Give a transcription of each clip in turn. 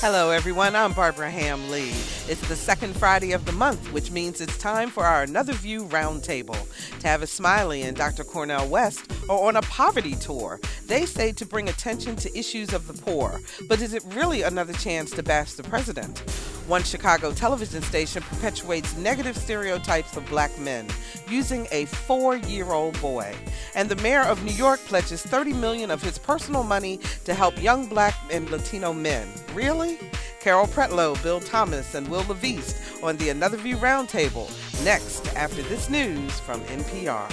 Hello, everyone. I'm Barbara Ham Lee. It's the second Friday of the month, which means it's time for our Another View Roundtable. Tavis Smiley and Dr. Cornel West are on a poverty tour. They say to bring attention to issues of the poor, but is it really another chance to bash the president? One Chicago television station perpetuates negative stereotypes of black men using a 4-year-old boy. And the mayor of New York pledges $30 million of his personal money to help young black and Latino men. Really? Carol Pretlow, Bill Thomas, and Wil LaVeist on the Another View Roundtable next after this news from NPR.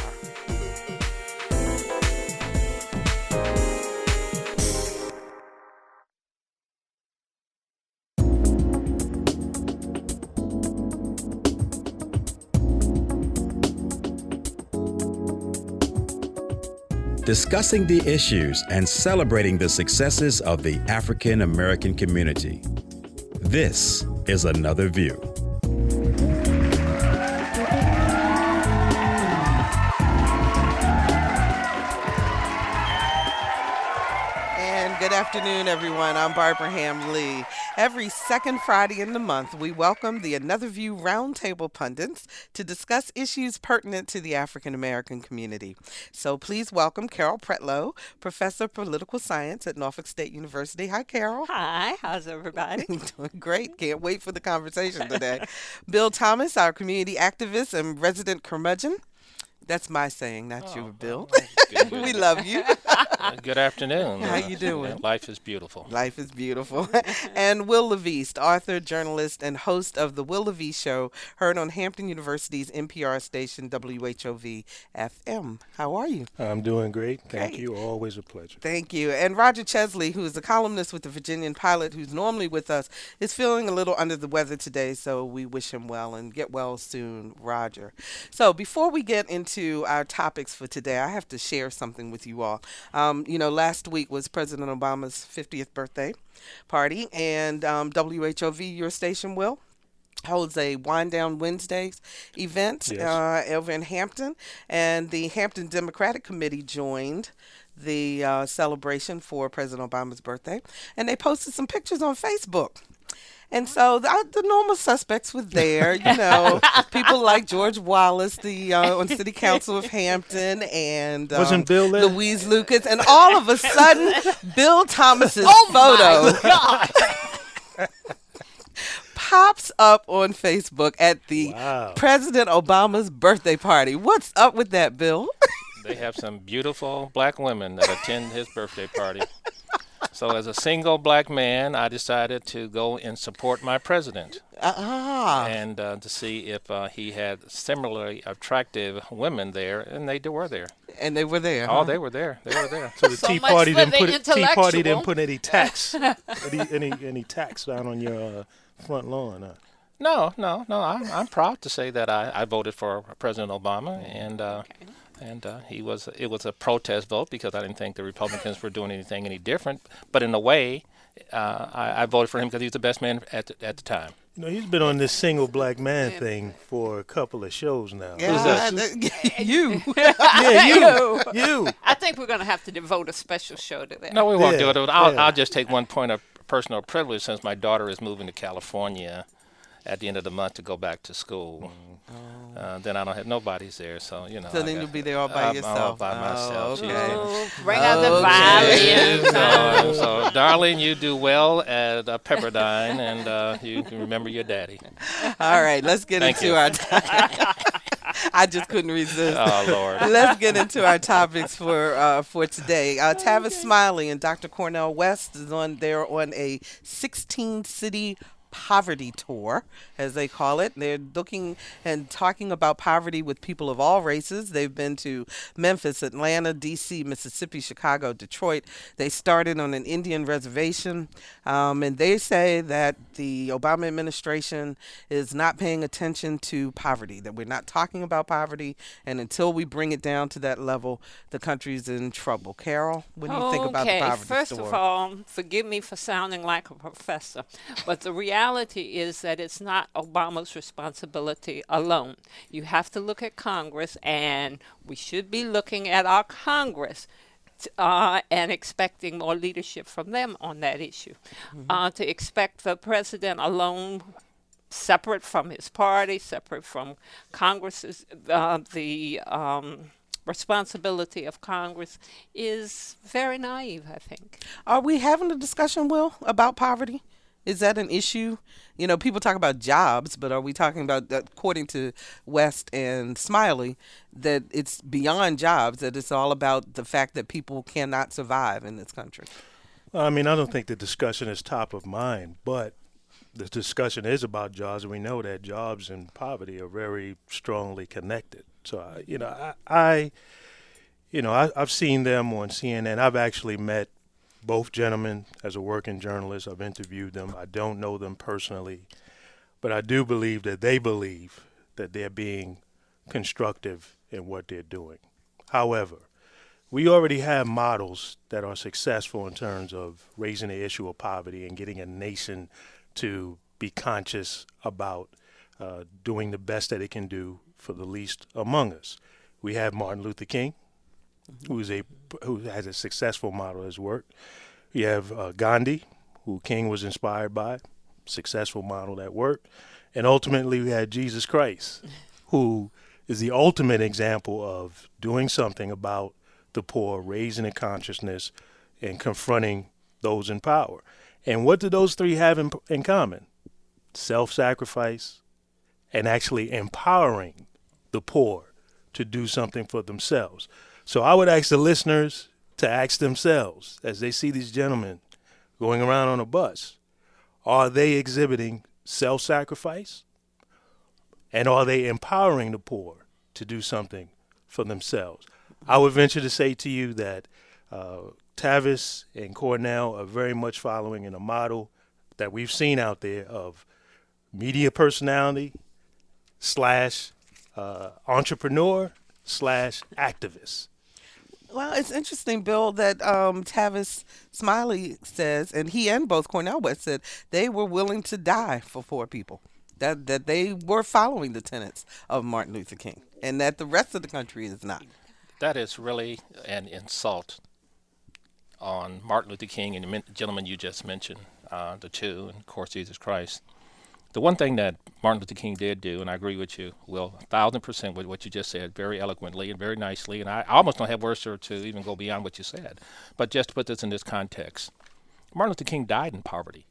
Discussing the issues and celebrating the successes of the African American community. This is Another View. Good afternoon, everyone. I'm Barbara Ham Lee. Every second Friday in the month, we welcome the Another View Roundtable pundits to discuss issues pertinent to the African American community. So please welcome Carol Pretlow, Professor of Political Science at Norfolk State University. Hi, Carol. Hi, how's everybody? Doing great. Can't wait for the conversation today. Bill Thomas, our community activist and resident curmudgeon. That's my saying, not you, Bill. Good. We love you. Good afternoon. How you doing? Life is beautiful. Life is beautiful. And Wil LaVeist, author, journalist, and host of The Wil LaVeist Show, heard on Hampton University's NPR station, WHRV-FM. How are you? I'm doing great. Thank you. Always a pleasure. Thank you. And Roger Chesley, who is a columnist with the Virginian-Pilot, who's normally with us, is feeling a little under the weather today, so we wish him well and get well soon, Roger. So before we get into our topics for today, I have to share something with you all. Last week was President Obama's 50th birthday party, and WHRV, your station, Will, holds a Wind Down Wednesdays event over in Hampton, and the Hampton Democratic Committee joined the celebration for President Obama's birthday, and they posted some pictures on Facebook. And so the normal suspects were there, people like George Wallace, the on City Council of Hampton, and wasn't Bill there? Louise Lucas, and all of a sudden, Bill Thomas's photo pops up on Facebook at the President Obama's birthday party. What's up with that, Bill? They have some beautiful black women that attend his birthday party. So as a single black man, I decided to go and support my president and to see if he had similarly attractive women there, and they were there. And they were there. Oh, they were there. They were there. So the Tea Party didn't put any tax, any tax down on your front lawn. Huh? No. I'm proud to say that I voted for President Obama, and. And it was a protest vote because I didn't think the Republicans were doing anything any different. But in a way, I voted for him because he was the best man at the time. He's been on this single black man thing for a couple of shows now. Yeah, you. Yeah, you. I think we're going to have to devote a special show to that. No, we won't do it. I'll just take one point of personal privilege since my daughter is moving to California at the end of the month to go back to school. Then I don't have nobody's there, so So then you'll be there all by yourself. All by myself. Okay. Bring out the violin. So, darling, you do well at Pepperdine, and you can remember your daddy. All right, let's get into our. I just couldn't resist. Oh Lord. Let's get into our topics for today. Tavis Smiley and Dr. Cornel West is on a 16-city poverty tour, as they call it. They're looking and talking about poverty with people of all races. They've been to Memphis, Atlanta, D.C., Mississippi, Chicago, Detroit. They started on an Indian reservation, and they say that the Obama administration is not paying attention to poverty, that we're not talking about poverty, and until we bring it down to that level, the country's in trouble. Carol, what do you think about the poverty First story? of all, forgive me for sounding like a professor, but the reality is that it's not Obama's responsibility alone. You have to look at Congress, and we should be looking at our Congress and expecting more leadership from them on that issue. To expect the president alone, separate from his party, separate from Congress's, the responsibility of Congress, is very naive, I think. Are we having a discussion, Will, about poverty? Is that an issue? You know, people talk about jobs, but are we talking about, according to West and Smiley, that it's beyond jobs, that it's all about the fact that people cannot survive in this country? I mean, I don't think the discussion is top of mind, but the discussion is about jobs, and we know that jobs and poverty are very strongly connected. So, I've seen them on CNN. I've actually met both gentlemen as a working journalist. I've interviewed them. I don't know them personally, but I do believe that they believe that they're being constructive in what they're doing. However, we already have models that are successful in terms of raising the issue of poverty and getting a nation to be conscious about doing the best that it can do for the least among us. We have Martin Luther King, who has a successful model as work. You have Gandhi, who King was inspired by, successful model that worked. And ultimately we had Jesus Christ, who is the ultimate example of doing something about the poor, raising the consciousness, and confronting those in power. And what do those three have in common? Self-sacrifice and actually empowering the poor to do something for themselves. So I would ask the listeners to ask themselves, as they see these gentlemen going around on a bus, are they exhibiting self-sacrifice? And are they empowering the poor to do something for themselves? I would venture to say to you that Tavis and Cornell are very much following in a model that we've seen out there of media personality / entrepreneur / activist. Well, it's interesting, Bill, that Tavis Smiley says, and he and both Cornell West said, they were willing to die for poor people, that they were following the tenets of Martin Luther King, and that the rest of the country is not. That is really an insult on Martin Luther King and the gentleman you just mentioned, the two, and of course Jesus Christ. The one thing that Martin Luther King did do, and I agree with you, Will, 1,000% with what you just said, very eloquently and very nicely, and I almost don't have words to even go beyond what you said. But just to put this in this context, Martin Luther King died in poverty.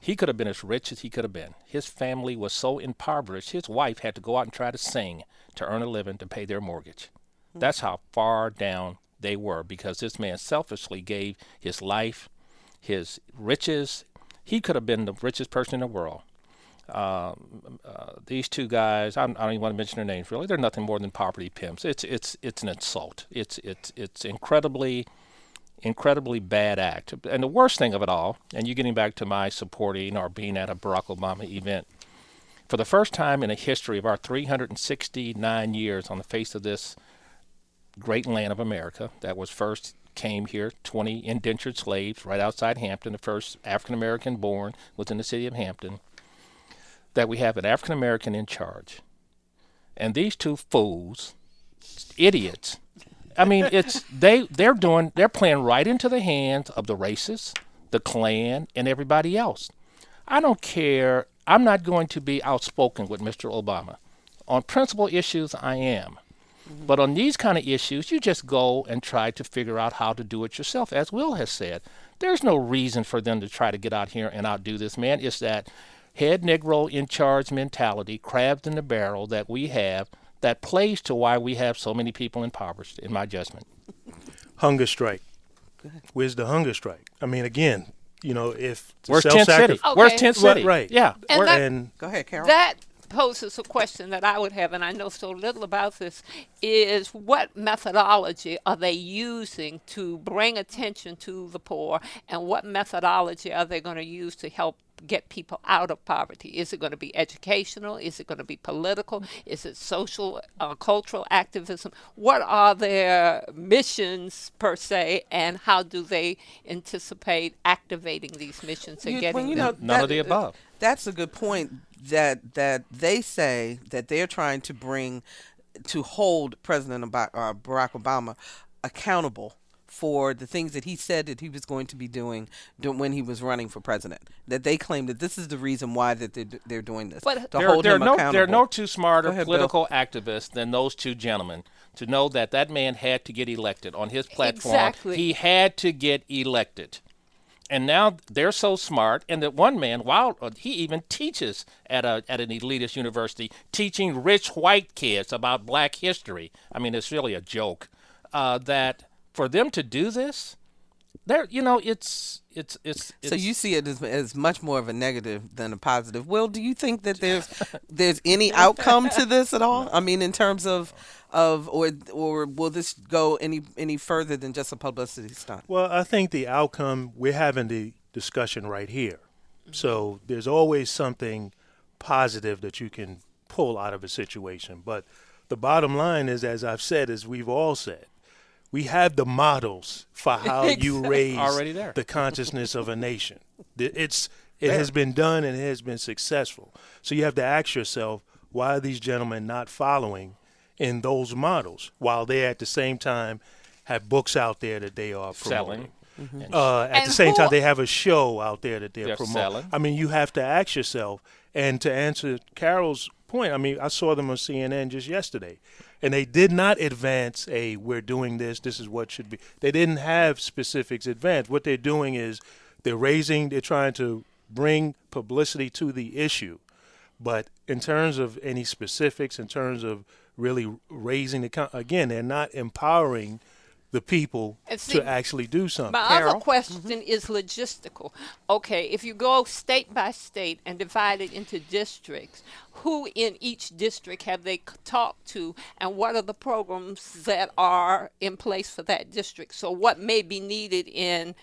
He could have been as rich as he could have been. His family was so impoverished, his wife had to go out and try to sing to earn a living to pay their mortgage. That's how far down they were, because this man selfishly gave his life, his riches. He could have been the richest person in the world. These two guys, I don't even want to mention their names really. They're nothing more than poverty pimps. It's an insult. It's incredibly bad act. And the worst thing of it all, and you getting back to my supporting or being at a Barack Obama event, for the first time in the history of our 369 years on the face of this great land of America that was first came here, 20 indentured slaves right outside Hampton, the first African-American born within the city of Hampton, that we have an African-American in charge. And these two fools, idiots, I mean, they're playing right into the hands of the racists, the Klan, and everybody else. I don't care. I'm not going to be outspoken with Mr. Obama. On principal issues, I am. But on these kind of issues, you just go and try to figure out how to do it yourself. As Will has said, there's no reason for them to try to get out here and outdo this man. It's that head Negro in charge mentality, crabs in the barrel that we have, that plays to why we have so many people impoverished, in my judgment. Hunger strike. Where's the hunger strike? I mean, again, if where's Tent City? Okay. Where's Tent City? Right. Yeah. And go ahead, Carol. That poses a question that I would have, and I know so little about this, is what methodology are they using to bring attention to the poor, and what methodology are they going to use to help get people out of poverty? Is it going to be educational? Is it going to be political? Is it social, cultural activism? What are their missions per se, and how do they anticipate activating these missions and getting them? None of the above. That's a good point, that they say that they're trying to hold President Barack Obama accountable for the things that he said that he was going to be doing when he was running for president. That they claim that this is the reason why that they're doing this, But to hold him accountable. There are no two smarter ahead, political activists than those two gentlemen to know that that man had to get elected on his platform. Exactly. He had to get elected. And now they're so smart, and that one man, while he even teaches at an elitist university, teaching rich white kids about black history. I mean, it's really a joke. That for them to do this, it's. So you see it as much more of a negative than a positive. Will, do you think that there's any outcome to this at all? I mean, in terms of or will this go any further than just a publicity stunt? Well, I think the outcome, we're having the discussion right here. So there's always something positive that you can pull out of a situation. But the bottom line is, as I've said, as we've all said, we have the models for how you raise Already there. the consciousness of a nation. It has been done and it has been successful. So you have to ask yourself, why are these gentlemen not following in those models while they at the same time have books out there that they are promoting? Selling. At the same time, they have a show out there that they're promoting. Selling. I mean, you have to ask yourself, and to answer Carol's point, I mean, I saw them on CNN just yesterday, and they did not advance we're doing this is what should be. They didn't have specifics advanced. What they're doing is they're trying to bring publicity to the issue. But in terms of any specifics, in terms of really raising again, they're not empowering the people to actually do something. My Carol? other question is logistical. Okay, if you go state by state and divide it into districts, who in each district have they talked to, and what are the programs that are in place for that district? So what may be needed in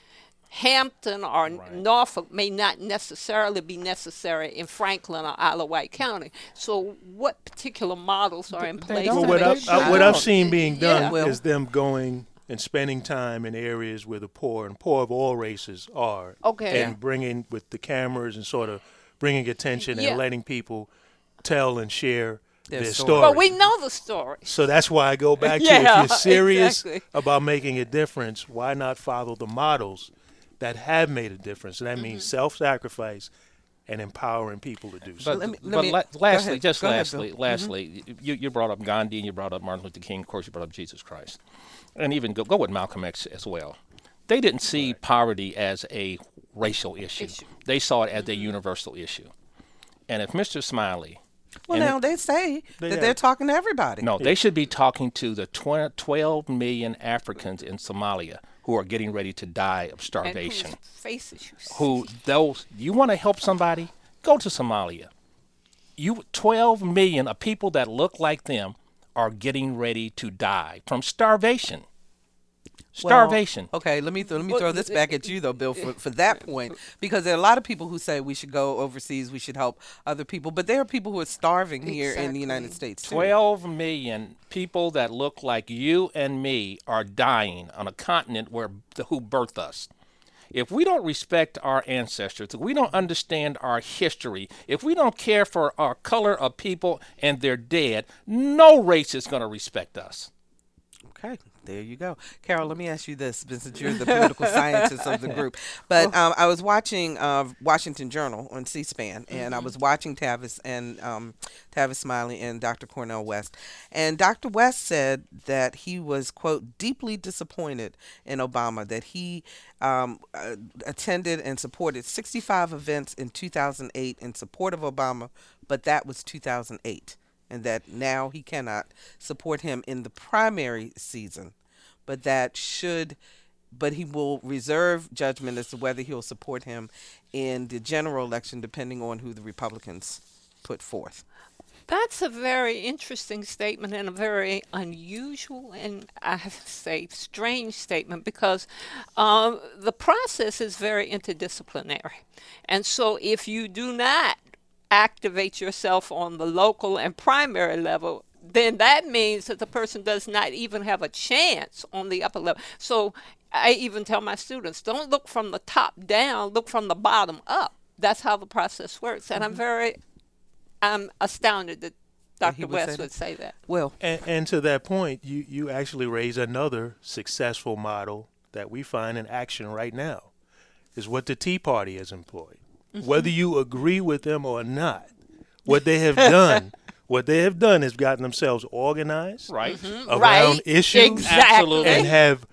Hampton or Norfolk may not necessarily be necessary in Franklin or Isle of Wight County. So what particular models are in place? don't. Well, what I've seen being done Yeah. is them going and spending time in areas where the poor and poor of all races are. Okay. And bringing with the cameras and sort of bringing attention Yeah. and letting people tell and share their story. story. But we know the story. So that's why I go back to, Yeah, if you're serious exactly. about making a difference, why not follow the models that have made a difference? And that means self-sacrifice and empowering people to do so. But, Let me- go lastly, ahead. just Go ahead, lastly, Bill. lastly, you brought up Gandhi and you brought up Martin Luther King. Of course, you brought up Jesus Christ, and even go with Malcolm X as well. They didn't see poverty as a racial issue. They saw it as a universal issue. And if Mr. Smiley, Well, now they say that they're talking to everybody. no, they should be talking to the 12 million Africans in Somalia who are getting ready to die of starvation. And whose faces you see. You want to help somebody? Go to Somalia. 12 million of people that look like them are getting ready to die from starvation. Starvation. Well, okay, let me throw this back at you though, Bill, for that point, because there are a lot of people who say we should go overseas, we should help other people, but there are people who are starving here in the United States too. 12 million people that look like you and me are dying on a continent who birthed us. If we don't respect our ancestors, if we don't understand our history, if we don't care for our color of people and they're dead, no race is going to respect us. Okay, there you go. Carol, let me ask you this, since you're the political scientist of the group. But I was watching Washington Journal on C-SPAN, and I was watching Tavis Smiley and Dr. Cornel West. And Dr. West said that he was, quote, deeply disappointed in Obama, that he attended and supported 65 events in 2008 in support of Obama, but that was 2008. And that now he cannot support him in the primary season, but he will reserve judgment as to whether he'll support him in the general election, depending on who the Republicans put forth. That's a very interesting statement and a very unusual and, I have to say, strange statement, because the process is very interdisciplinary. And so if you do not activate yourself on the local and primary level, then that means that the person does not even have a chance on the upper level. So I even tell my students, don't look from the top down, look from the bottom up. That's how the process works. And I'm astounded that Dr. West would say that. Well, And to that point, you actually raise another successful model that we find in action right now is what the Tea Party has employed. Whether you agree with them or not, what they have done is gotten themselves organized around issues Exactly. and have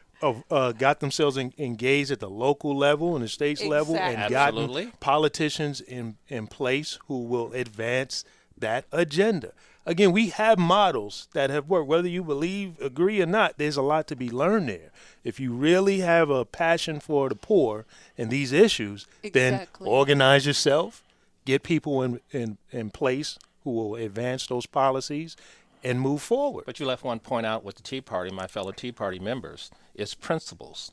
got themselves engaged at the local level and the state level and gotten politicians in place who will advance that agenda. Again, we have models that have worked. Whether you agree or not, there's a lot to be learned there. If you really have a passion for the poor and these issues, then organize yourself, get people in place who will advance those policies, and move forward. But you left one point out with the Tea Party, my fellow Tea Party members, is principles.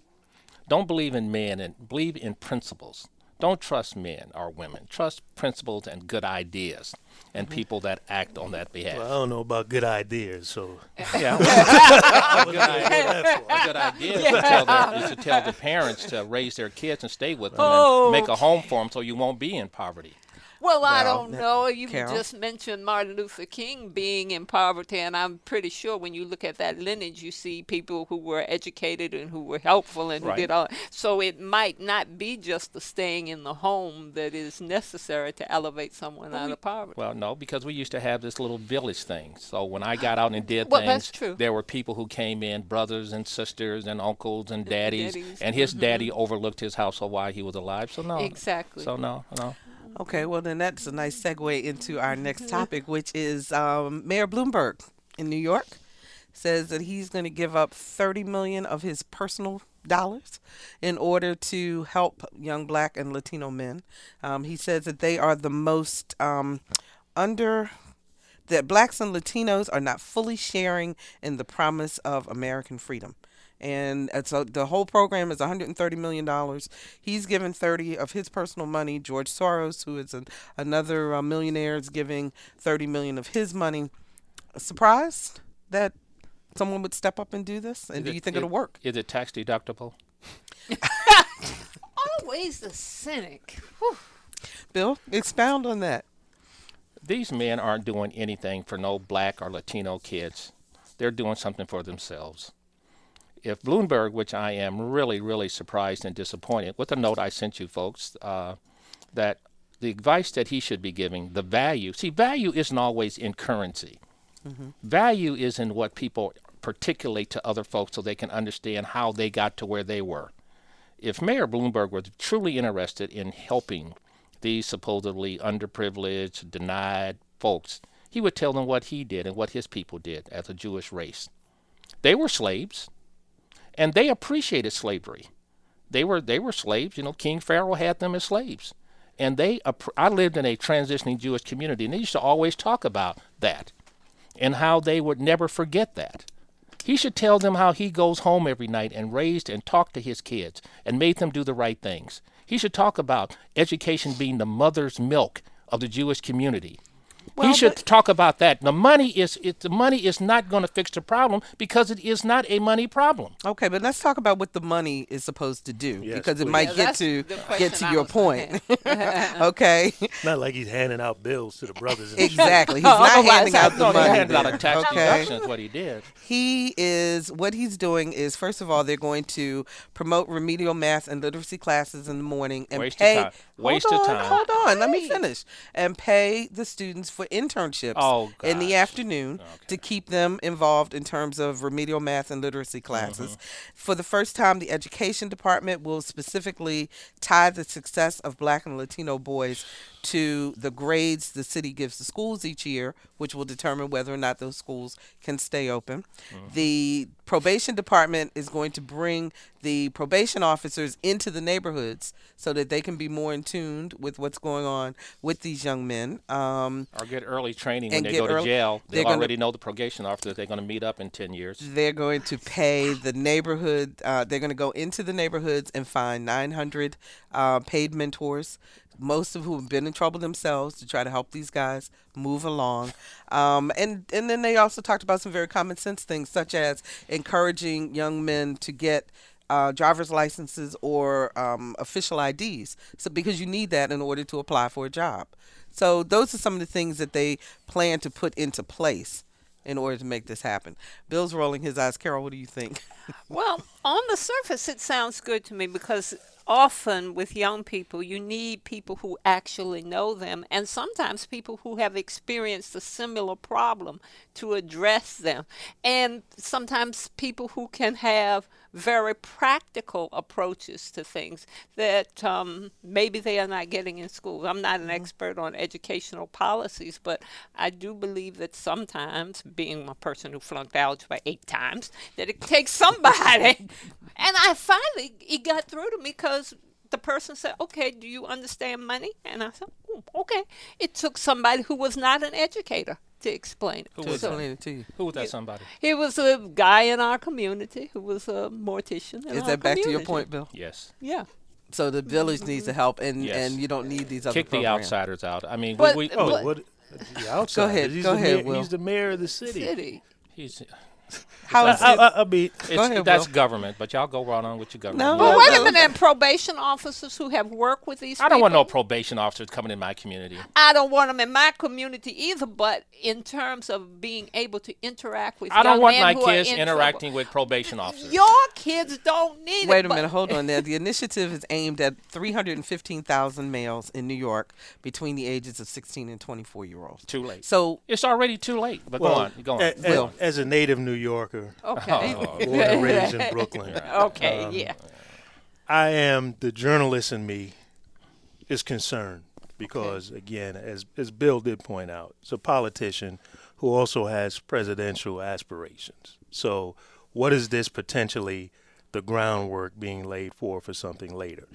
Don't believe in men and believe in principles. Don't trust men or women. Trust principles and good ideas and people that act on that behalf. Well, I don't know about good ideas, so. Yeah. A good idea is to tell the parents to raise their kids and stay with them and make a home for them so you won't be in poverty. Well, I don't know. You Carol? just mentioned Martin Luther King being in poverty, and I'm pretty sure when you look at that lineage, you see people who were educated and who were helpful and who did all. So it might not be just the staying in the home that is necessary to elevate someone out of poverty. Well, no, because we used to have this little village thing. So when I got out and did Well, things, that's true. there were people who came in, brothers and sisters and uncles and daddies, and his daddy overlooked his household while he was alive. So no. Exactly. So no. Okay, well then that's a nice segue into our next topic, which is Mayor Bloomberg in New York says that he's going to give up $30 million of his personal dollars in order to help young Black and Latino men. He says that they are the most that Blacks and Latinos are not fully sharing in the promise of American freedom. And so the whole program is $130 million. He's given 30 of his personal money. George Soros, who is another millionaire, is giving 30 million of his money. Surprised that someone would step up and do this? And do you think it'll work? Is it tax deductible? Always the cynic. Whew. Bill, expound on that. These men aren't doing anything for no Black or Latino kids. They're doing something for themselves. If Bloomberg, which I am really, really surprised and disappointed, with the note I sent you folks, that the advice that he should be giving, the value, value isn't always in currency. Mm-hmm. Value is in what people articulate to other folks so they can understand how they got to where they were. If Mayor Bloomberg was truly interested in helping these supposedly underprivileged, denied folks, he would tell them what he did and what his people did as a Jewish race. They were slaves. And they appreciated slavery. They were slaves. King Pharaoh had them as slaves. And I lived in a transitioning Jewish community, and they used to always talk about that and how they would never forget that. He should tell them how he goes home every night and raised and talked to his kids and made them do the right things. He should talk about education being the mother's milk of the Jewish community. He should talk about that. The money is not going to fix the problem because it is not a money problem. Okay, but let's talk about what the money is supposed to do, because it might get to your point. Okay. Not like he's handing out bills to the brothers. Exactly. He's not handing out the money. He handed out a tax deduction is what he did. What he's doing is, first of all, they're going to promote remedial math and literacy classes in the morning and Waste of time. Hold on, let me finish. And pay the students for internships in the afternoon to keep them involved in terms of remedial math and literacy classes. Mm-hmm. For the first time, the education department will specifically tie the success of Black and Latino boys to the grades the city gives the schools each year, which will determine whether or not those schools can stay open. Mm-hmm. The probation department is going to bring the probation officers into the neighborhoods so that they can be more in tune with what's going on with these young men. Or get early training when they go to jail. They'll already know the probation officer. They're going to meet up in 10 years. They're going to pay the neighborhood. They're going to go into the neighborhoods and find 900 paid mentors, most of whom have been in trouble themselves, to try to help these guys move along. And then they also talked about some very common sense things, such as encouraging young men to get driver's licenses or official IDs, because you need that in order to apply for a job. So those are some of the things that they plan to put into place. in order to make this happen. Bill's rolling his eyes. Carol, what do you think? Well, on the surface, it sounds good to me because often with young people, you need people who actually know them and sometimes people who have experienced a similar problem to address them. And sometimes people who can have very practical approaches to things that maybe they are not getting in school. I'm not an expert on educational policies, but I do believe that sometimes, being a person who flunked algebra 8 times, that it takes somebody. And it got through to me because the person said, okay, do you understand money? And I said, okay. It took somebody who was not an educator to explain it. To explain it to you. Who was that somebody? He was a guy in our community who was a mortician in Is our that back to your community. point, Bill? Yes. Yeah. So the village needs the help, and Yes. you don't need these other Kick the programs. outsiders out. I mean, But- we Oh, But- what? The outside. ahead, He's go the ahead, mayor, Will. He's the mayor of the city. he's How is it? I mean, ahead, that's Will. government, but y'all go right on with your government. No, Well, no, wait no. a minute. And probation officers who have worked with these I don't want no people, probation officers coming in my community. I don't want them in my community either, but in terms of being able to interact with I don't young want men my who are kids in interacting with probation officers. trouble. Your kids don't need Wait it. a minute, hold on there. The initiative is aimed at 315,000 males in New York between the ages of 16 and 24-year-olds. Too late. So, It's already too late. But go on. Go on. Will. as a native New Yorker, Okay. born and raised in Brooklyn, Okay, yeah. I am the journalist in me is concerned because, again, as Bill did point out, it's a politician who also has presidential aspirations. So, what is this potentially the groundwork being laid for something later?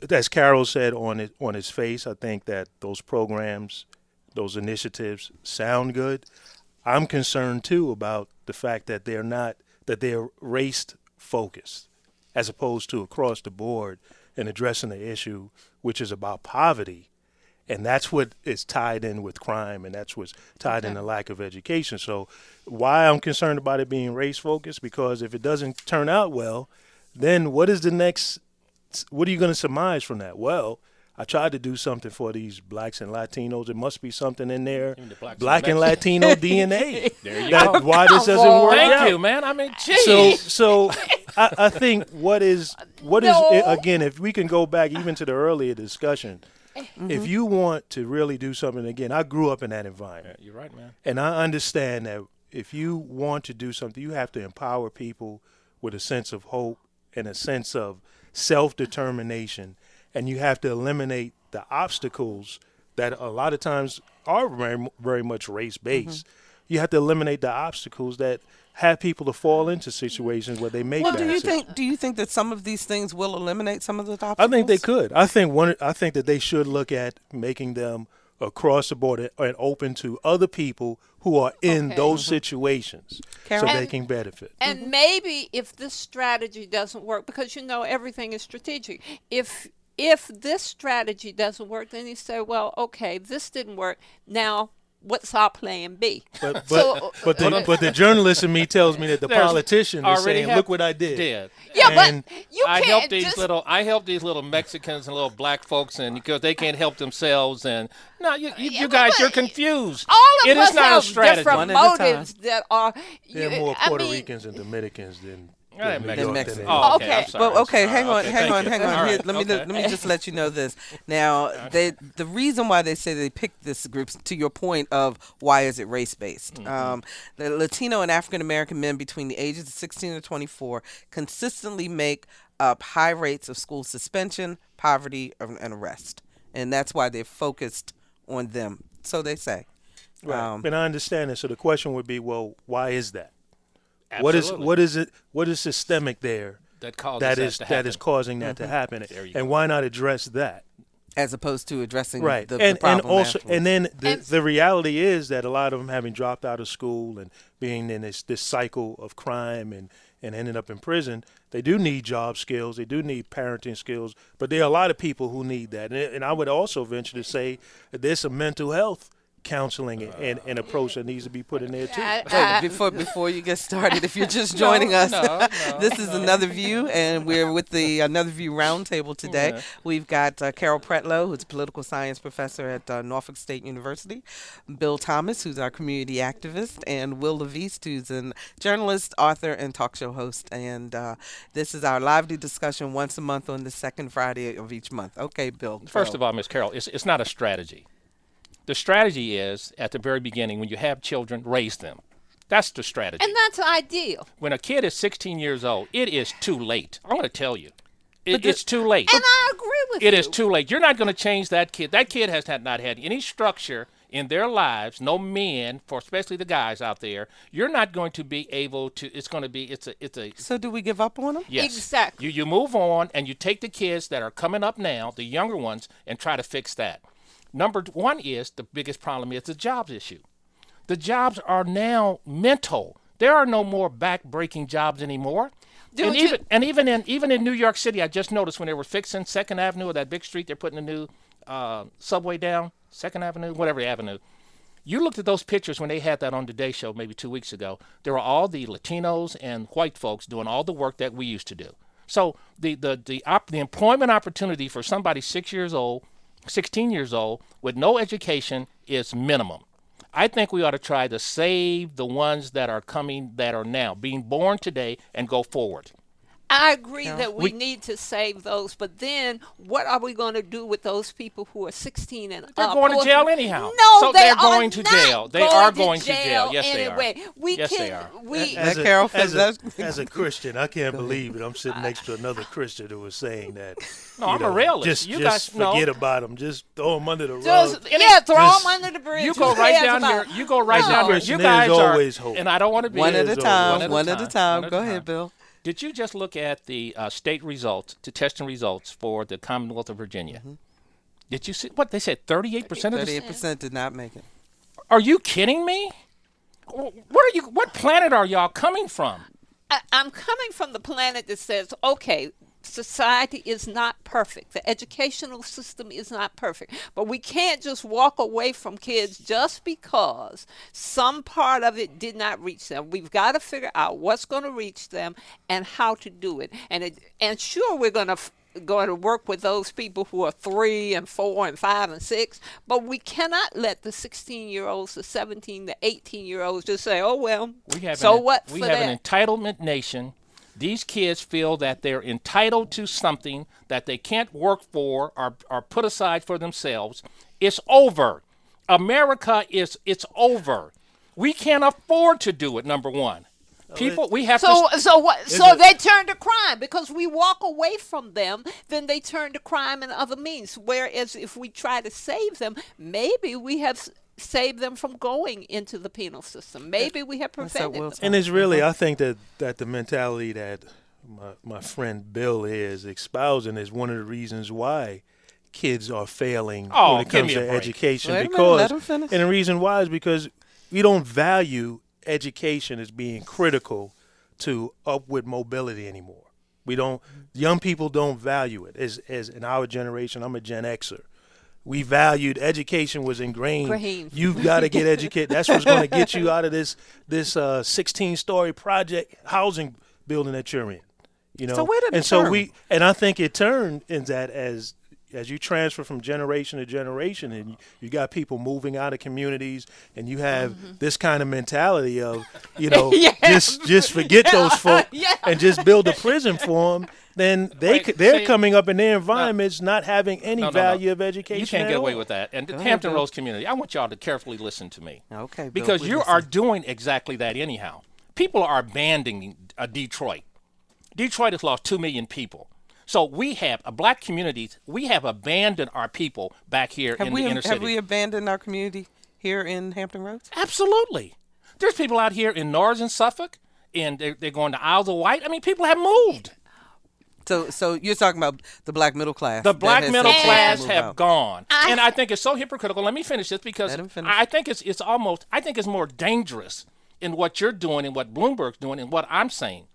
As Carol said on his face, I think that those programs, those initiatives sound good. I'm concerned too about the fact that they're race focused as opposed to across the board and addressing the issue, which is about poverty. And that's what is tied in with crime, and that's what's tied in the lack of education. So why I'm concerned about it being race focused, because if it doesn't turn out well, then what are you going to surmise from that? Well, I tried to do something for these blacks and Latinos. There must be something in there, Even the blacks black and and Latino DNA. There you That go. why this doesn't on. work Thank out. you, man. I mean, geez. So I think what is No. again, if we can go back even to the earlier discussion, if you want to really do something, again, I grew up in that environment, You're right, man. and I understand that if you want to do something, you have to empower people with a sense of hope and a sense of self-determination, and you have to eliminate the obstacles that a lot of times are very, very much race-based. You have to eliminate the obstacles that have people to fall into situations where they make well, bad decisions. do you think that some of these things will eliminate some of the obstacles? I think they could. I think that they should look at making them across the board and open to other people who are in Okay. those situations, Carol? so they And- can benefit. And maybe if this strategy doesn't work, because everything is strategic. If this strategy doesn't work, then you say, well, okay, this didn't work. Now, what's our plan B? But So- but the journalist in me tells me that the There's politician is already saying, have- "Look what I did." Yeah, And but you I can't help these just I help these little Mexicans and little black folks, and because they can't help themselves, and no, you guys, but you're confused. all of It us is not a have strategy. different One at a time. motives that are. There are more Puerto Ricans and Dominicans than Yeah, New Mexican. York Mexican. than Oh, Okay. okay. I'm sorry. Well, okay, I'm sorry. hang on, Okay, hang thank on, you. hang on. All Here, right, let me okay. just let you know this. Now, the reason why they say they picked this group, to your point of why is it race based, the Latino and African American men between the ages of 16 and 24 consistently make up high rates of school suspension, poverty, and arrest, and that's why they're focused on them. So they say. Right. And I understand it. So the question would be, well, why is that? What Absolutely. is systemic there that causes that that is to that is happen? causing that to happen? There you go. And why not address that? As opposed to addressing Right. the and problem also afterwards. and then And- the reality is that a lot of them having dropped out of school and being in this cycle of crime and ending up in prison, they do need job skills, they do need parenting skills, but there are a lot of people who need that. And I would also venture to say that there's some mental health counseling and approach that needs to be put in there too. Wait, before you get started, if you're just joining us, this is Another View, and we're with the Another View Roundtable today. Yeah. We've got Carol Pretlow, who's a political science professor at Norfolk State University, Bill Thomas, who's our community activist, and Wil LaVeist, who's a journalist, author, and talk show host. And this is our lively discussion once a month on the second Friday of each month. Okay, Bill. First of all, Ms. Carol, it's not a strategy. The strategy is, at the very beginning, when you have children, raise them. That's the strategy. And that's ideal. When a kid is 16 years old, it is too late. I'm going to tell you. It's too late. And I agree with you. It is too late. You're not going to change that kid. That kid has not had any structure in their lives, no men, for especially the guys out there. You're not going to be able to, it's a. So do we give up on them? Yes. Exactly. You move on and you take the kids that are coming up now, the younger ones, and try to fix that. Number one is, the biggest problem is the jobs issue. The jobs are now mental. There are no more back-breaking jobs anymore. Even in New York City, I just noticed when they were fixing 2nd Avenue, or that big street, they're putting a new subway down, 2nd Avenue, whatever avenue. You looked at those pictures when they had that on Today Show maybe 2 weeks ago. There were all the Latinos and white folks doing all the work that we used to do. So the employment opportunity for somebody 16 years old with no education is minimum. I think we ought to try to save the ones that are coming, that are now being born today, and go forward. I agree that we need to save those, but then what are we going to do with those people who are 16 and up? They're going to jail anyhow. No, so they're going to jail. They are going to jail. Yes, anyway. they are. As a Christian, I can't believe it. I'm sitting next to another Christian who was saying that. No, I'm a realist. Just forget about them. Just throw them under the rug. Throw them under the bridge. You go right down here. You go right down here. You guys are. Hope. And I don't want to be one at a time. Go ahead, Bill. Did you just look at the state results, the testing results for the Commonwealth of Virginia? Mm-hmm. Did you see what they said? 38% of 38% did not make it. Are you kidding me? What planet are y'all coming from? I'm coming from the planet that says, okay, society is not perfect. The educational system is not perfect. But we can't just walk away from kids just because some part of it did not reach them. We've got to figure out what's going to reach them and how to do it. And sure, we're going to work with those people who are 3 and 4 and 5 and 6, but we cannot let the 16-year-olds, the 17, the 18-year-olds just say, oh, well, we have an entitlement nation. These kids feel that they're entitled to something that they can't work for or put aside for themselves. It's over. America it's over. We can't afford to do it, number one. People, we have So they turn to crime because we walk away from them. Then they turn to crime and other means. Whereas if we try to save them, maybe we have saved them from going into the penal system. Maybe we have prevented them. And it's really, I think that the mentality that my friend Bill is espousing is one of the reasons why kids are failing when it comes to education. And the reason why is because we don't value education as being critical to upward mobility anymore. Young people don't value it. As in our generation, I'm a Gen Xer. We valued education was ingrained. You've got to get educated. That's what's going to get you out of this 16-story project housing building that you're in. So where did it turn? And I think it turned in that as you transfer from generation to generation, and you got people moving out of communities, and you have this kind of mentality of just forget those folk and just build a prison for them. Then they're coming up in their environments not having any value of education. You can't get away with that. And the Hampton Roads community, I want y'all to carefully listen to me. Okay, Bill, because you are doing exactly that anyhow. People are abandoning Detroit. Detroit has lost 2 million people. So we have black communities. We have abandoned our people back here in the inner city. Have we abandoned our community here in Hampton Roads? Absolutely. There's people out here in northern Suffolk, and they're going to Isles of Wight. I mean, people have moved. So you're talking about the black middle class. The black middle class have gone. And I think it's so hypocritical. Let me finish this because I think it's more dangerous in what you're doing and what Bloomberg's doing and what I'm saying.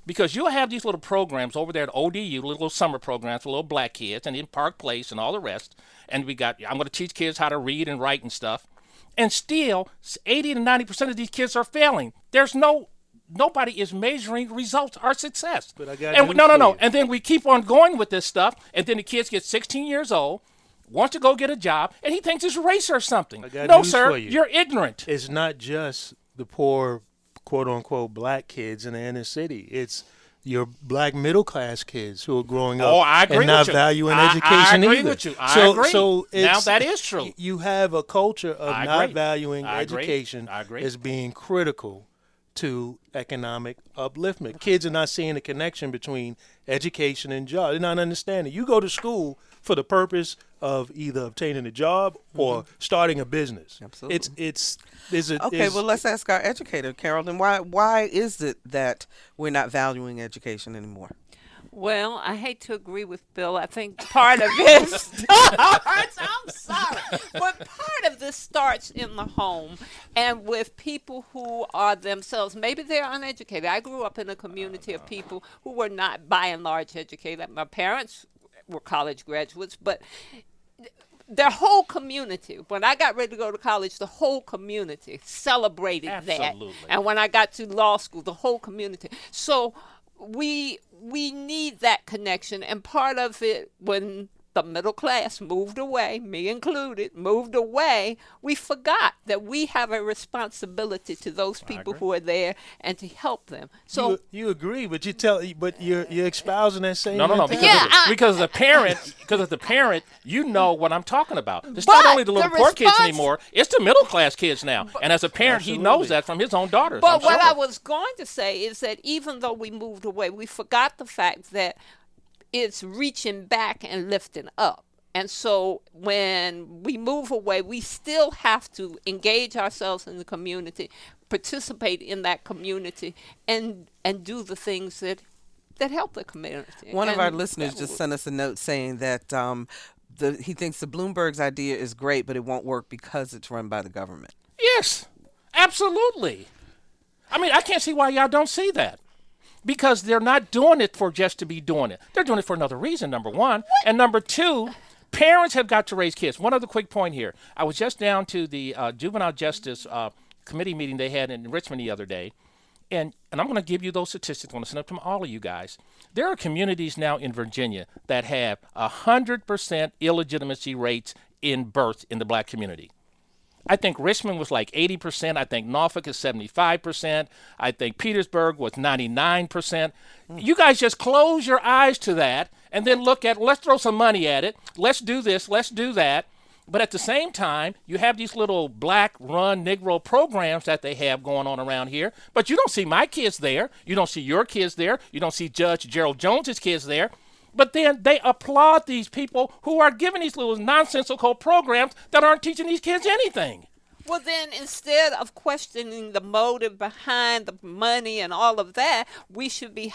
Because you'll have these little programs over there at ODU, little summer programs for little black kids, and in Park Place and all the rest. And I'm going to teach kids how to read and write and stuff. And still, 80 to 90% of these kids are failing. Nobody is measuring results or success. But I got no. And then we keep on going with this stuff, and then the kids get 16 years old, wants to go get a job, and he thinks it's race or something. No, sir, you're ignorant. It's not just the poor, quote-unquote, black kids in the inner city. It's your black middle-class kids who are growing up and not valuing education either. I agree with you. I agree. So now that is true. You have a culture of not valuing education as being critical to economic upliftment. Kids are not seeing the connection between education and job. They're not understanding. You go to school for the purpose of either obtaining a job or starting a business. Absolutely. Well, let's ask our educator, Carol. Then why is it that we're not valuing education anymore? Well, I hate to agree with Bill. I think part of it starts, I'm sorry, but part of this starts in the home and with people who are themselves, maybe they're uneducated. I grew up in a community of people who were not by and large educated. My parents were college graduates, but their whole community, when I got ready to go to college, the whole community celebrated that. And when I got to law school, the whole community. So we need that connection, and part of it, when the middle class moved away, me included, moved away, we forgot that we have a responsibility to those people who are there and to help them. So you agree, but you're espousing that same No, because as a parent, you know what I'm talking about. It's not only the little poor kids anymore, it's the middle class kids now. And as a parent, he knows that from his own daughters. But what I was going to say is that even though we moved away, we forgot the fact that it's reaching back and lifting up. And so when we move away, we still have to engage ourselves in the community, participate in that community, and do the things that help the community. One of our listeners just sent us a note saying that he thinks the Bloomberg's idea is great, but it won't work because it's run by the government. Yes, absolutely. I mean, I can't see why y'all don't see that. Because they're not doing it for just to be doing it. They're doing it for another reason, number one. And number two, parents have got to raise kids. One other quick point here. I was just down to the Juvenile Justice Committee meeting they had in Richmond the other day. And I'm going to give you those statistics. I want to send them to all of you guys. There are communities now in Virginia that have 100% illegitimacy rates in birth in the black community. I think Richmond was like 80%. I think Norfolk is 75%. I think Petersburg was 99%. You guys just close your eyes to that and then look at, let's throw some money at it. Let's do this. Let's do that. But at the same time, you have these little black-run Negro programs that they have going on around here. But you don't see my kids there. You don't see your kids there. You don't see Judge Gerald Jones's kids there. But then they applaud these people who are giving these little nonsensical programs that aren't teaching these kids anything. Well, then instead of questioning the motive behind the money and all of that, we should be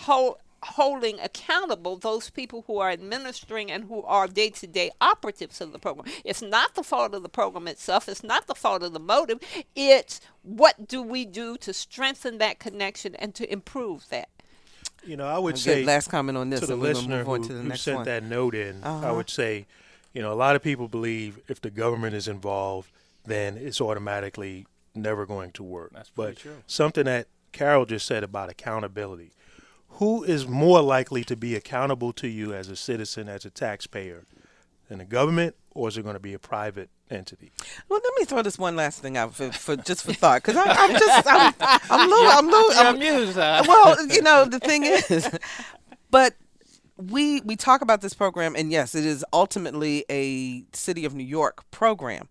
holding accountable those people who are administering and who are day-to-day operatives of the program. It's not the fault of the program itself. It's not the fault of the motive. It's what do we do to strengthen that connection and to improve that. You know, I would say last comment on this, to the listener who sent that note in, I would say, you know, a lot of people believe if the government is involved, then it's automatically never going to work. That's pretty true. Something that Carol just said about accountability. Who is more likely to be accountable to you as a citizen, as a taxpayer, than the government, or is it going to be a private entity? Well, let me throw this one last thing out for thought, because I'm a little amused. Well, you know, the thing is, but we talk about this program, and yes, it is ultimately a City of New York program,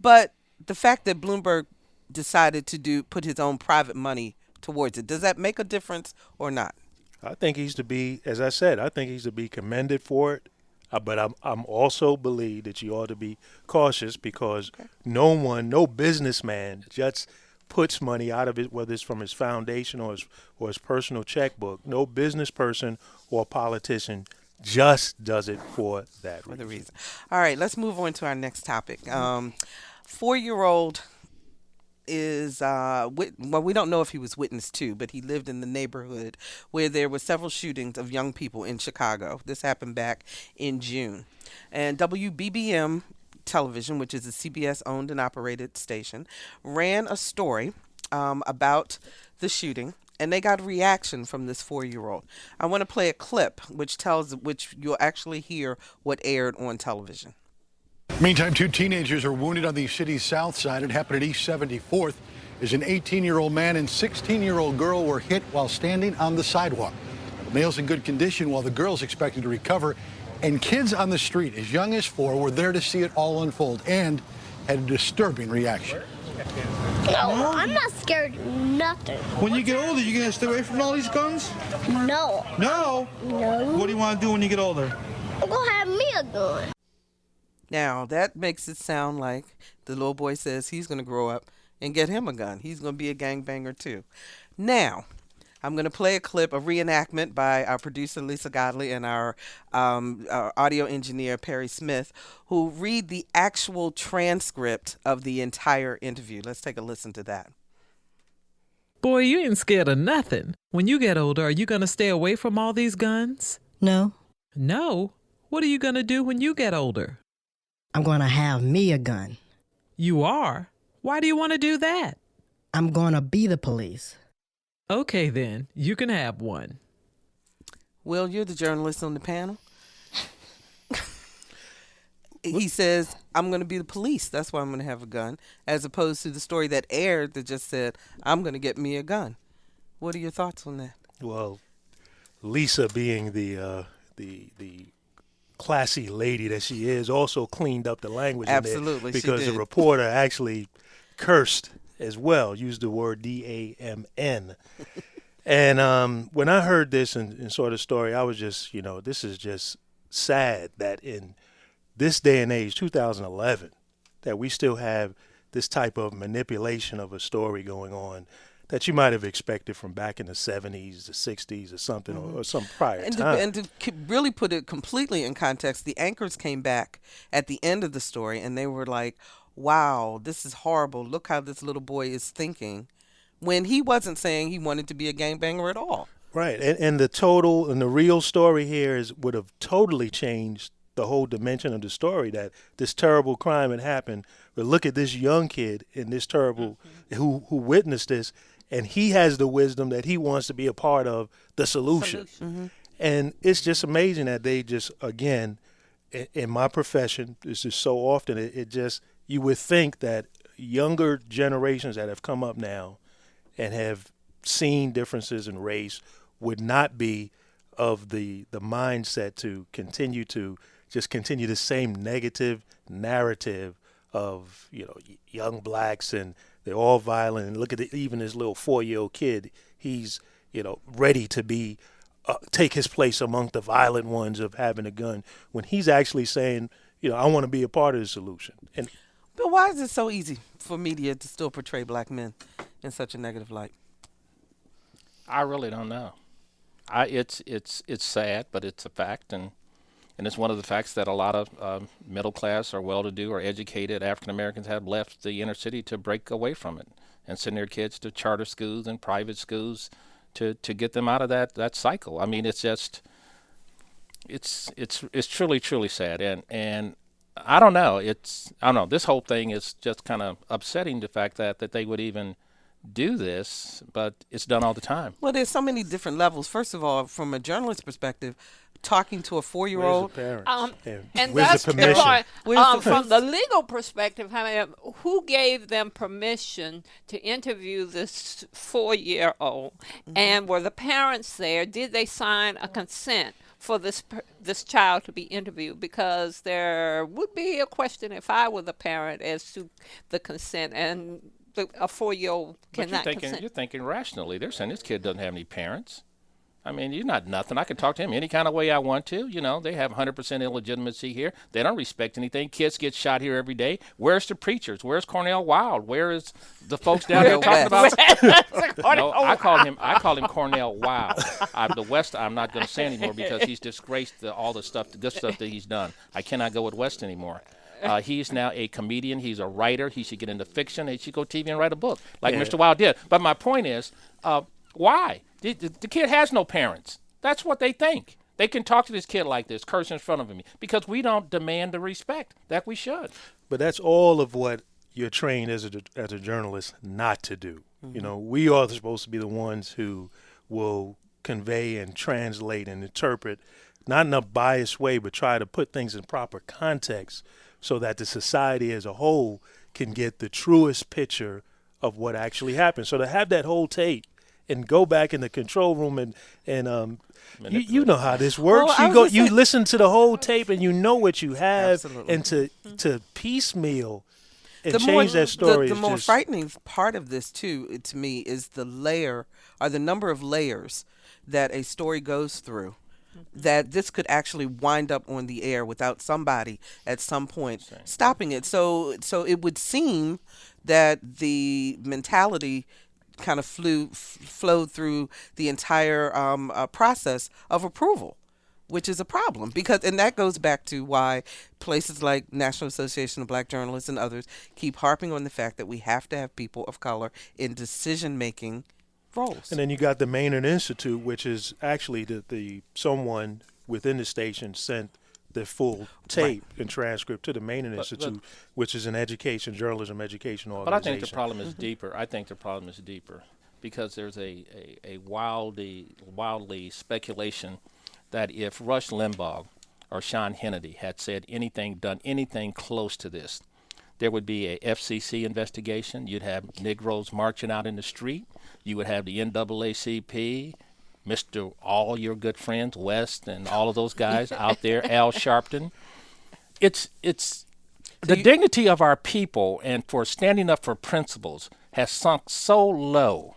but the fact that Bloomberg decided to put his own private money towards it, does that make a difference or not? I think he's to be, as I said, I think he's to be commended for it. But I'm also believe that you ought to be cautious because no businessman just puts money out of it, whether it's from his foundation or his personal checkbook. No business person or politician just does it for that reason. All right, let's move on to our next topic. 4-year-old is we don't know if he was witness to, but he lived in the neighborhood where there were several shootings of young people in Chicago. This happened back in June, and WBBM Television, which is a CBS owned and operated station, ran a story about the shooting, and they got a reaction from this 4-year-old. I want to play a clip which you'll actually hear what aired on television. Meantime, 2 teenagers are wounded on the city's south side. It happened at East 74th as an 18-year-old man and 16-year-old girl were hit while standing on the sidewalk. The male's in good condition while the girl's expected to recover. And kids on the street as young as 4 were there to see it all unfold and had a disturbing reaction. No, I'm not scared of nothing. When you get older, you gonna stay away from all these guns? No. No? No. What do you want to do when you get older? I'm gonna have me a gun. Now, that makes it sound like the little boy says he's going to grow up and get him a gun. He's going to be a gangbanger, too. Now, I'm going to play a clip, a reenactment by our producer, Lisa Godley, and our audio engineer, Perry Smith, who read the actual transcript of the entire interview. Let's take a listen to that. Boy, you ain't scared of nothing. When you get older, are you going to stay away from all these guns? No. No? What are you going to do when you get older? I'm going to have me a gun. You are? Why do you want to do that? I'm going to be the police. Okay, then. You can have one. Will, you're the journalist on the panel. He says, I'm going to be the police. That's why I'm going to have a gun. As opposed to the story that aired that just said, I'm going to get me a gun. What are your thoughts on that? Well, Lisa, being the classy lady that she is, also cleaned up the language. Absolutely, in there because she did. the reporter actually cursed as well, used the word D-A-M-N. And when I heard this and saw the story, I was just, this is just sad that in this day and age, 2011, that we still have this type of manipulation of a story going on that you might have expected from back in the 70s, the 60s, or something, or some prior time. And to really put it completely in context, the anchors came back at the end of the story, and they were like, wow, this is horrible. Look how this little boy is thinking, when he wasn't saying he wanted to be a gangbanger at all. Right, and the real story here would have totally changed the whole dimension of the story, that this terrible crime had happened. But look at this young kid and this terrible, who witnessed this, and he has the wisdom that he wants to be a part of the solution. And it's just amazing that they just, again, in my profession, this is so often, it just, you would think that younger generations that have come up now and have seen differences in race would not be of the mindset to continue the same negative narrative of, young blacks and they're all violent. And look at even this little 4-year-old kid. He's, ready to be take his place among the violent ones of having a gun, when he's actually saying, I want to be a part of the solution. But why is it so easy for media to still portray black men in such a negative light? I really don't know. It's sad, but it's a fact, and it's one of the facts that a lot of middle class or well-to-do or educated African Americans have left the inner city to break away from it and send their kids to charter schools and private schools to get them out of that cycle. I mean, it's just it's truly sad, and I don't know. This whole thing is just kind of upsetting, the fact that they would even do this, but it's done all the time. Well, there's so many different levels. First of all, from a journalist perspective, talking to a 4-year-old. Where's the parents? And where's that's the permission? From the legal perspective, who gave them permission to interview this 4-year-old? And were the parents there? Did they sign a consent for this child to be interviewed? Because there would be a question if I were the parent as to the consent, and a 4-year-old cannot consent. You're thinking rationally. They're saying this kid doesn't have any parents. I mean, you're not nothing. I can talk to him any kind of way I want to. They have 100% illegitimacy here. They don't respect anything. Kids get shot here every day. Where's the preachers? Where's Cornell Wild? Where is the folks down there talking about? No, I call him Cornell Wild. The West, I'm not going to say anymore because he's disgraced all the good stuff that he's done. I cannot go with West anymore. He's now a comedian. He's a writer. He should get into fiction. He should go TV and write a book like Mr. Wild did. But my point is, why? The kid has no parents. That's what they think. They can talk to this kid like this, curse in front of him, because we don't demand the respect that we should. But that's all of what you're trained as a journalist not to do. We are supposed to be the ones who will convey and translate and interpret, not in a biased way, but try to put things in proper context so that the society as a whole can get the truest picture of what actually happened. So to have that whole tape and go back in the control room and you know how this works. You listen to the whole tape and you know what you have. Absolutely. And to piecemeal and change that story. The more frightening part of this too, to me, is the number of layers that a story goes through. That this could actually wind up on the air without somebody at some point stopping it. So it would seem that the mentality kind of flowed through the entire process of approval, which is a problem, and that goes back to why places like National Association of Black Journalists and others keep harping on the fact that we have to have people of color in decision-making roles. And then you got the Maynard Institute, which is actually the someone within the station sent the full tape and transcript to the Maynard Institute, which is an journalism education organization. But I think the problem is deeper. I think the problem is deeper because there's a wildly speculation that if Rush Limbaugh or Sean Hannity had done anything close to this, there would be a FCC investigation. You'd have Negroes marching out in the street. You would have the NAACP, all your good friends, West, and all of those guys out there, Al Sharpton. It's the dignity of our people and for standing up for principles has sunk so low.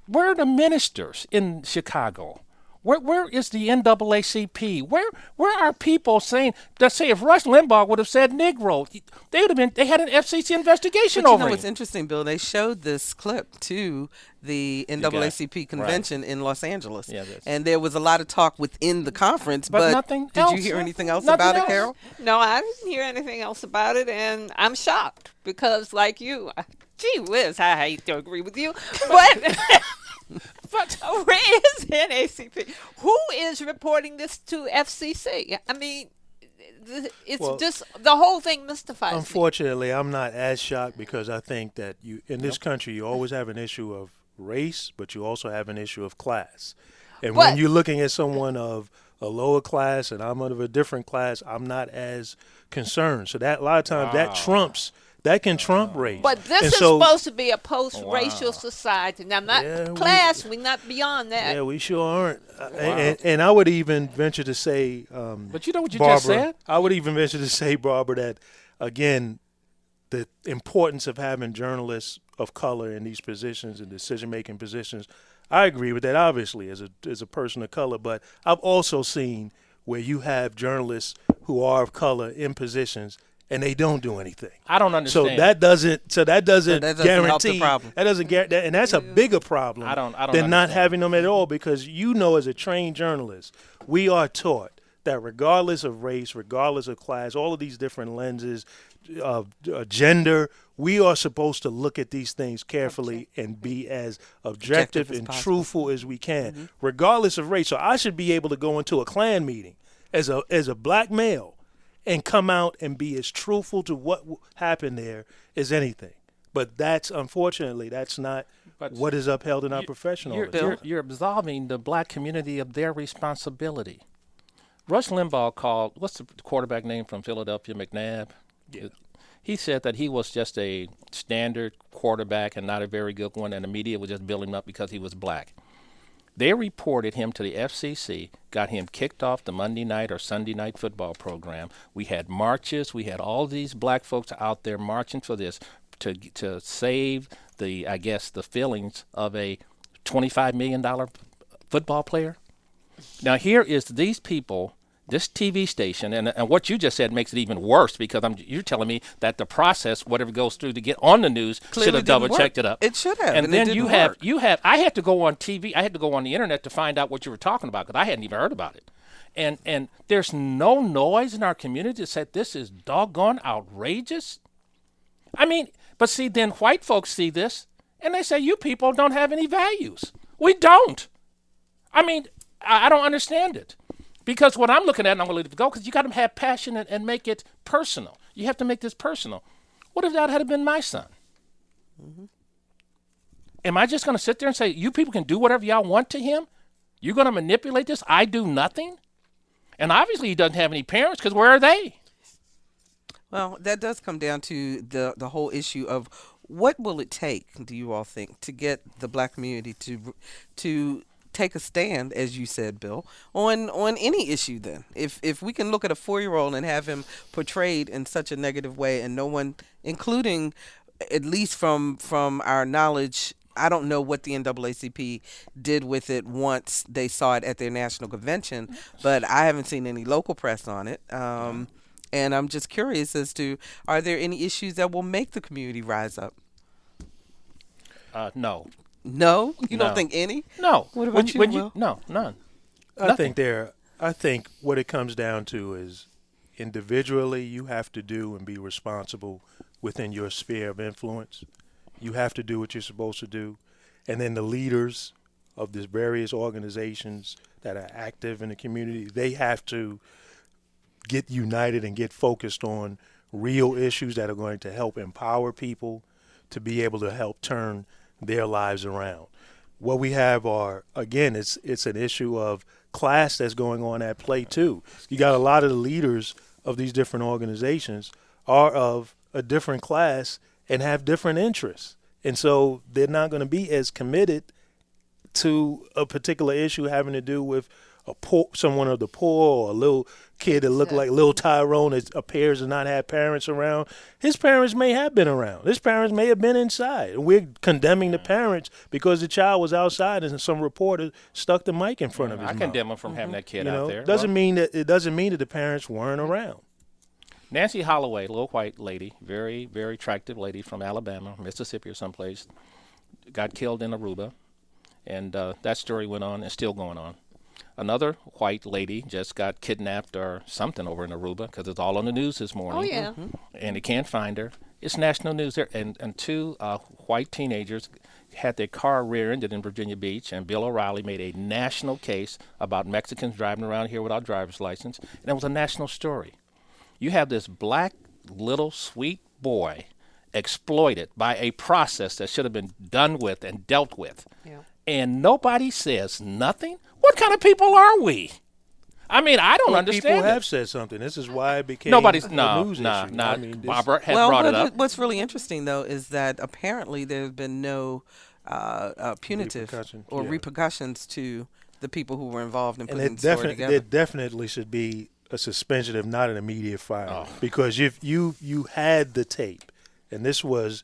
Where are the ministers in Chicago? Where is the NAACP? Where are people saying? Let's say if Rush Limbaugh would have said Negro, they had an FCC investigation over him. What's interesting, Bill? They showed this clip to the NAACP convention in Los Angeles, and there was a lot of talk within the conference. But nothing did else. You hear anything else about it, Carol? No, I didn't hear anything else about it, and I'm shocked because, like you, gee whiz, I hate to agree with you, but. But where is NACP? Who is reporting this to FCC? I mean, it's just the whole thing mystifies me. Unfortunately, I'm not as shocked because I think that in this country you always have an issue of race, but you also have an issue of class. And when you're looking at someone of a lower class and I'm of a different class, I'm not as concerned. So that a lot of times that can trump race. But this is supposed to be a post-racial society. Now, we're not beyond that. Yeah, we sure aren't. And I would even venture to say, but you know what you Barbara, just said? I would even venture to say, Barbara, that, again, the importance of having journalists of color in these positions and decision-making positions, I agree with that, obviously, as a person of color. But I've also seen where you have journalists who are of color in positions and they don't do anything. I don't understand. So that doesn't guarantee help the problem. That doesn't guarantee, and that's a bigger problem than not having them at all. Because as a trained journalist, we are taught that regardless of race, regardless of class, all of these different lenses of gender, we are supposed to look at these things carefully and be as objective and truthful as we can, regardless of race. So I should be able to go into a Klan meeting as a black male and come out and be as truthful to what happened there as anything. But unfortunately, that's not what is upheld in our professional. You're absolving the black community of their responsibility. Rush Limbaugh called, what's the quarterback name from Philadelphia, McNabb? Yeah. He said that he was just a standard quarterback and not a very good one, and the media was just building him up because he was black. They reported him to the FCC, got him kicked off the Monday night or Sunday night football program. We had marches. We had all these black folks out there marching for this to save the feelings of a $25 million football player. Now here is these people, this TV station, and what you just said makes it even worse because you're telling me that the process, whatever goes through to get on the news, should have double-checked it up. It should have. And then you have. I had to go on TV. I had to go on the internet to find out what you were talking about because I hadn't even heard about it. And there's no noise in our community that said this is doggone outrageous. I mean, but see, then white folks see this and they say you people don't have any values. We don't. I mean, I don't understand it. Because what I'm looking at, and I'm going to let it go, because you got to have passion and make it personal. You have to make this personal. What if that had been my son? Mm-hmm. Am I just going to sit there and say, you people can do whatever y'all want to him? You're going to manipulate this? I do nothing? And obviously he doesn't have any parents, because where are they? Well, that does come down to the whole issue of what will it take, do you all think, to get the black community to take a stand, as you said, Bill, on any issue then? If we can look at a 4-year-old and have him portrayed in such a negative way, and no one, including, at least from our knowledge, I don't know what the NAACP did with it once they saw it at their national convention, but I haven't seen any local press on it. And I'm just curious as to, are there any issues that will make the community rise up? No. No? You No. don't think any? No. What about you, Will? No, none. I think what it comes down to is individually you have to do and be responsible within your sphere of influence. You have to do what you're supposed to do. And then the leaders of these various organizations that are active in the community, they have to get united and get focused on real issues that are going to help empower people to be able to help turn their lives around. What we have are, again, it's an issue of class that's going on at play too. You got a lot of the leaders of these different organizations are of a different class and have different interests. And so they're not going to be as committed to a particular issue having to do with someone of the poor, or a little kid that looked like little Tyrone that appears to not have parents around. His parents may have been around. His parents may have been inside. We're condemning the parents because the child was outside and some reporter stuck the mic in front of his mouth. I condemn him from having that kid out there. It doesn't mean that the parents weren't around. Nancy Holloway, little white lady, very, very attractive lady from Alabama, Mississippi or someplace, got killed in Aruba. And that story went on and is still going on. Another white lady just got kidnapped or something over in Aruba, because it's all on the news this morning. Oh, yeah. And they can't find her. It's national news there. And two white teenagers had their car rear-ended in Virginia Beach, and Bill O'Reilly made a national case about Mexicans driving around here without driver's license. And it was a national story. You have this black little sweet boy exploited by a process that should have been done with and dealt with. Yeah. And nobody says nothing? What kind of people are we? I mean, I don't understand. People have said something. This is why it became Nobody's, a no, news no, issue. no. I mean, Barbara had brought it up. What's really interesting, though, is that apparently there have been no punitive repercussions to the people who were involved in putting the story together. There definitely should be a suspension, if not an immediate fire, because if you had the tape, and it was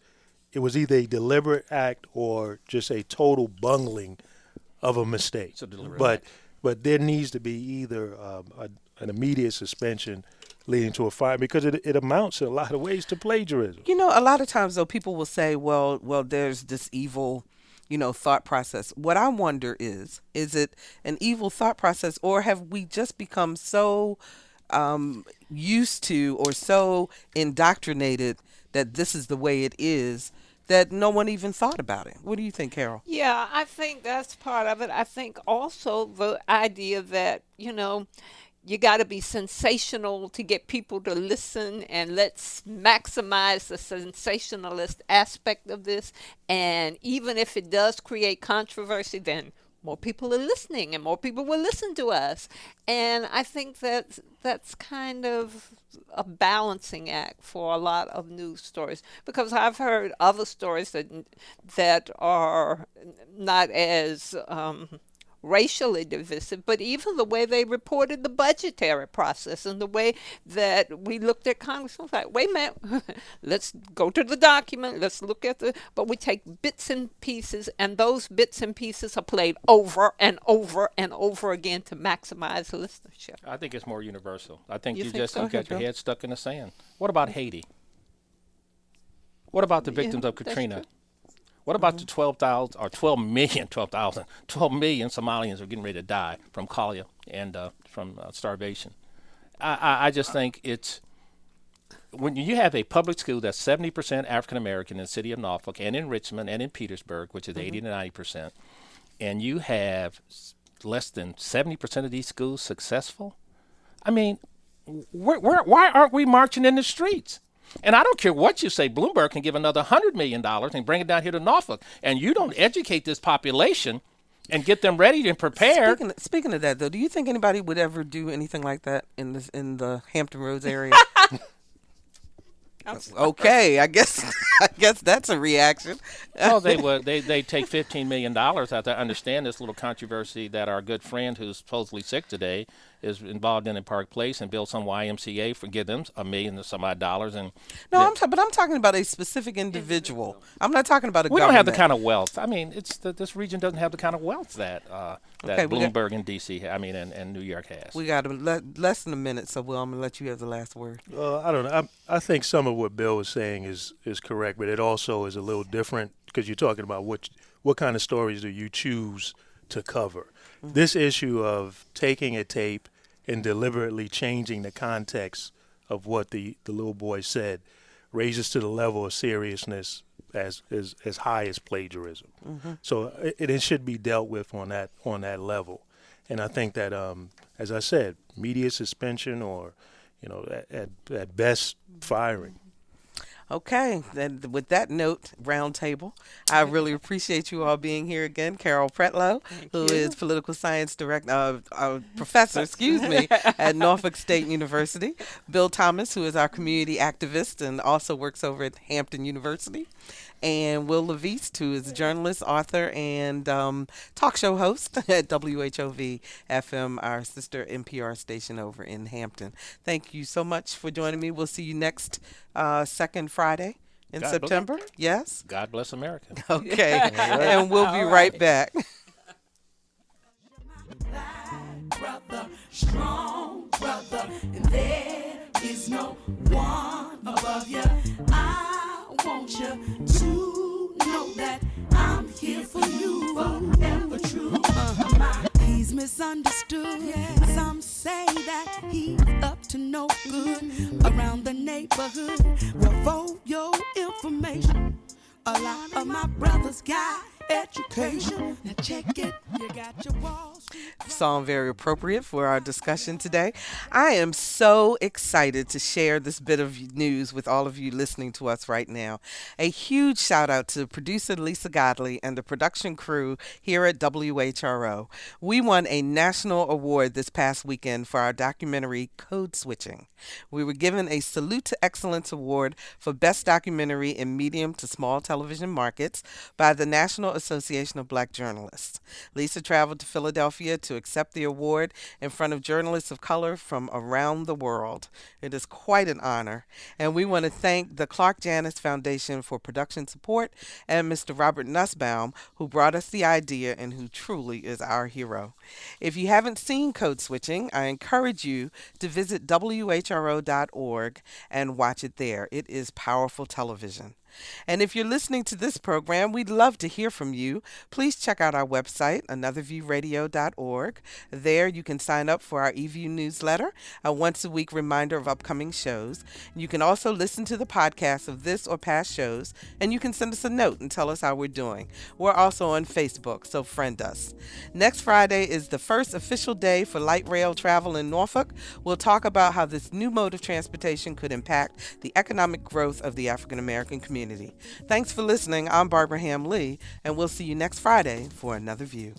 either a deliberate act or just a total bungling of a mistake. It's a deliberate act. But there needs to be either an immediate suspension leading to a fire, because it amounts in a lot of ways to plagiarism. You know, a lot of times, though, people will say, well, there's this evil, thought process. What I wonder is it an evil thought process, or have we just become so used to or so indoctrinated that this is the way it is that no one even thought about it? What do you think, Carol? Yeah, I think that's part of it. I think also the idea that, you got to be sensational to get people to listen, and let's maximize the sensationalist aspect of this. And even if it does create controversy, then more people are listening and more people will listen to us. And I think that's kind of a balancing act for a lot of news stories, because I've heard other stories that are not as racially divisive, but even the way they reported the budgetary process and the way that we looked at Congress, was like, wait a minute, let's go to the document, let's look at but we take bits and pieces, and those bits and pieces are played over and over and over again to maximize listenership. I think it's more universal. I think you so? got your head stuck in the sand. What about Haiti? What about the victims of Katrina? What about the 12 million Somalians who are getting ready to die from cholera and from starvation? I just think it's, when you have a public school that's 70% African American in the city of Norfolk and in Richmond and in Petersburg, which is 80 to 90%, and you have less than 70% of these schools successful? I mean, why aren't we marching in the streets? And I don't care what you say, Bloomberg can give another $100 million and bring it down here to Norfolk. And you don't educate this population and get them ready and prepared. Speaking of that, though, do you think anybody would ever do anything like that in the Hampton Roads area? Okay, I guess that's a reaction. Oh, they would. They take $15 million out there. I understand this little controversy that our good friend who's supposedly sick today is involved in Park Place and build some YMCA for give them $1 million and some odd dollars. And no, I'm talking about a specific individual. I'm not talking about a we government. don't have the kind of wealth. I mean, this region doesn't have the kind of wealth that Bloomberg and DC, and New York has. We got less than a minute, so Will, I'm gonna let you have the last word. I don't know. I think some of what Bill was saying is correct, but it also is a little different because you're talking about what kind of stories do you choose to cover. Mm-hmm. This issue of taking a tape and deliberately changing the context of what the little boy said raises to the level of seriousness as high as plagiarism. Mm-hmm. So it should be dealt with on that level. And I think that, as I said, media suspension or, at best firing. Okay, then with that note, round table, I really appreciate you all being here again. Carol Pretlow, who is political science professor, at Norfolk State University. Bill Thomas, who is our community activist and also works over at Hampton University. And Wil LaVeist, who is a journalist, author, and talk show host at WHRV-FM, our sister NPR station over in Hampton. Thank you so much for joining me. We'll see you next second Friday in September. Yes? God bless America. Okay. And we'll be right back. Brother, strong brother, and there is no one above you. I want you to know that I'm here for you, forever true. He's misunderstood. Some say that he's up to no good around the neighborhood. Well, for your information, a lot of my brothers got education. Now check it, you got your walls. Song very appropriate for our discussion today. I am so excited to share this bit of news with all of you listening to us right now. A huge shout out to producer Lisa Godley and the production crew here at WHRO. We won a national award this past weekend for our documentary Code Switching. We were given a Salute to Excellence Award for Best Documentary in Medium to Small Television Markets by the National Association of Black Journalists. Lisa traveled to Philadelphia to accept the award in front of journalists of color from around the world. It is quite an honor, and we want to thank the Clark Janus Foundation for production support and Mr. Robert Nussbaum, who brought us the idea and who truly is our hero. If you haven't seen Code Switching, I encourage you to visit WHRO.org and watch it there. It is powerful television. And if you're listening to this program, we'd love to hear from you. Please check out our website, anotherviewradio.org. There you can sign up for our eView newsletter, a once-a-week reminder of upcoming shows. You can also listen to the podcast of this or past shows, and you can send us a note and tell us how we're doing. We're also on Facebook, so friend us. Next Friday is the first official day for light rail travel in Norfolk. We'll talk about how this new mode of transportation could impact the economic growth of the African American community. Thanks for listening. I'm Barbara Ham Lee, and we'll see you next Friday for Another View.